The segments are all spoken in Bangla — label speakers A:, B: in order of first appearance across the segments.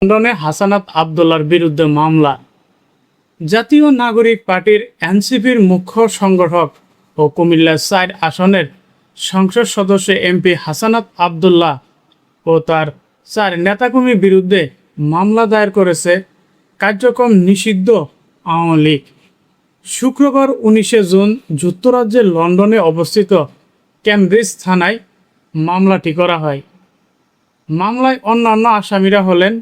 A: লন্ডনে হাসানাত আবদুল্লাহর বিরুদ্ধে মামলা। জাতীয় নাগরিক পার্টির এনসিপির মুখ্য সংগঠক ও কুমিল্লা ৪ আসনের সংসদ সদস্য এমপি হাসানাত আবদুল্লাহ ও তার ৪ নেতাকর্মীর বিরুদ্ধে মামলা দায়ের করেছে কার্যক্রম নিষিদ্ধ আওয়ামী লীগ। শুক্রবার ১৯ জুন যুক্তরাজ্যের লন্ডনে অবস্থিত ক্যামব্রিজ থানায় মামলাটি করা হয়। মামলায় অন্যান্য আসামিরা হলেন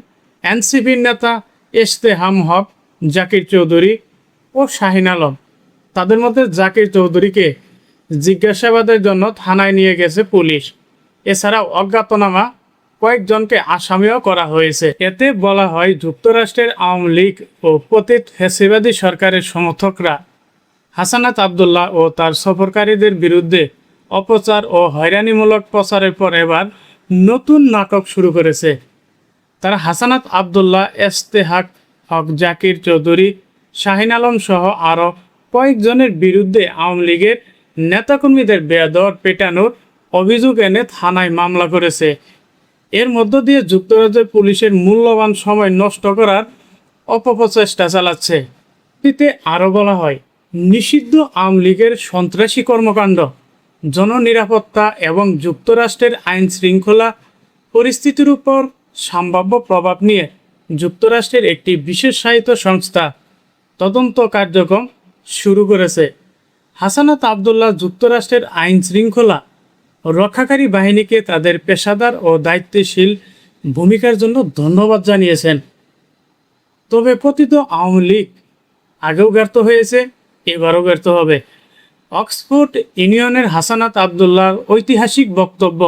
A: এনসিপির নেতা ইশতেহাম হক, জাকির চৌধুরী ও শাহিন আলম। তাদের মধ্যে জাকির চৌধুরীকে জিজ্ঞাসাবাদের জন্য থানায় নিয়ে গেছে পুলিশ। এছাড়াও অজ্ঞাতনামা কয়েকজনকে আসামিও করা হয়েছে। এতে বলা হয়, যুক্তরাষ্ট্রের আওয়ামী লীগ ও পতিত ফ্যাসিবাদী সরকারের সমর্থকরা হাসানাত আবদুল্লাহ ও তার সফরকারীদের বিরুদ্ধে অপচার ও হয়রানিমূলক প্রচারের পর এবার নতুন নাটক শুরু করেছে। তারা হাসানাত আবদুল্লাহ, ইশতেহাম হক, জাকির চৌধুরী, শাহিন আলম সহ আরও কয়েকজনের বিরুদ্ধে আওয়ামী লীগের নেতাকর্মীদের বেধড় পেটানোর অভিযোগ এনে থানায় মামলা করেছে। এর মধ্য দিয়ে যুক্তরাজ্যের পুলিশের মূল্যবান সময় নষ্ট করার অপপ্রচেষ্টা চালাচ্ছে। এতে আরও বলা হয়, নিষিদ্ধ আওয়ামী লীগের সন্ত্রাসী কর্মকাণ্ড, জননিরাপত্তা এবং যুক্তরাষ্ট্রের আইন শৃঙ্খলা পরিস্থিতির উপর সম্ভাব্য প্রভাব নিয়ে যুক্তরাষ্ট্রের একটি বিশেষায়িত সংস্থা তদন্ত কার্যক্রম শুরু করেছে। হাসানাত আবদুল্লাহ যুক্তরাষ্ট্রের আইন শৃঙ্খলা রক্ষাকারী বাহিনীকে তাদের পেশাদার ও দায়িত্বশীল ভূমিকার জন্য ধন্যবাদ জানিয়েছেন। তবে পতিত আওয়ামী লীগ আগেও ব্যর্থ হয়েছে, এবারও ব্যর্থ হবে। অক্সফোর্ড ইউনিয়নের হাসানাত আবদুল্লাহর ঐতিহাসিক বক্তব্য,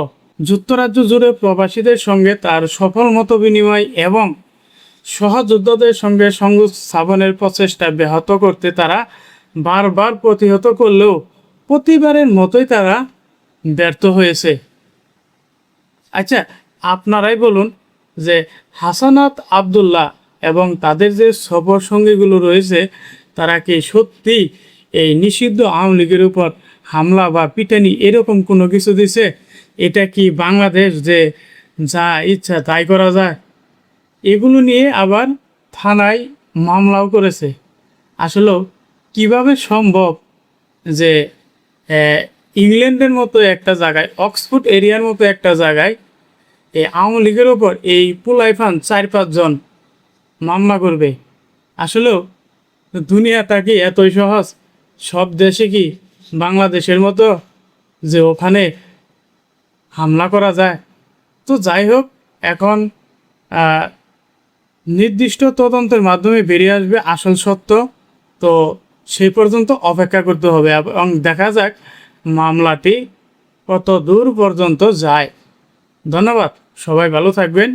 A: যুক্তরাজ্য জুড়ে প্রবাসীদের সঙ্গে তার সফল মতবিনিময় এবং সহযোদ্ধাদের সঙ্গে সংযোগ স্থাপনের প্রচেষ্টা ব্যাহত করতে তারা বারবার প্রতিহত করলেও প্রতিবারের মতোই তারা ব্যর্থ হয়েছে। আচ্ছা, আপনারাই বলুন যে হাসানাত আবদুল্লাহ এবং তাদের যে সফর সঙ্গীগুলো রয়েছে তারা কি সত্যি এই নিষিদ্ধ আওয়ামী লীগের উপর হামলা বা পিটানি এরকম কোনো কিছু দিছে? এটা কি বাংলাদেশ যে যা ইচ্ছা তাই করা যায়? এগুলো নিয়ে আবার থানায় মামলাও করেছে। আসলেও কিভাবে সম্ভব যে ইংল্যান্ডের মতো একটা জায়গায়, অক্সফোর্ড এরিয়ার মতো একটা জায়গায় এই আওয়ামী লীগের ওপর এই পোলাইফান ৪-৫ জন মামলা করবে? আসলেও দুনিয়াটা কি এতই সহজ? সব দেশে কি বাংলাদেশের মতো যে ওখানে হামলা করা যায়? তো যাই হোক, এখন নির্দিষ্ট তদন্তের মাধ্যমে বেরিয়ে আসবে আসল সত্য। তো সেই পর্যন্ত অপেক্ষা করতে হবে এবং দেখা যাক মামলাটি কত দূর পর্যন্ত যায়। ধন্যবাদ, সবাই ভালো থাকবেন।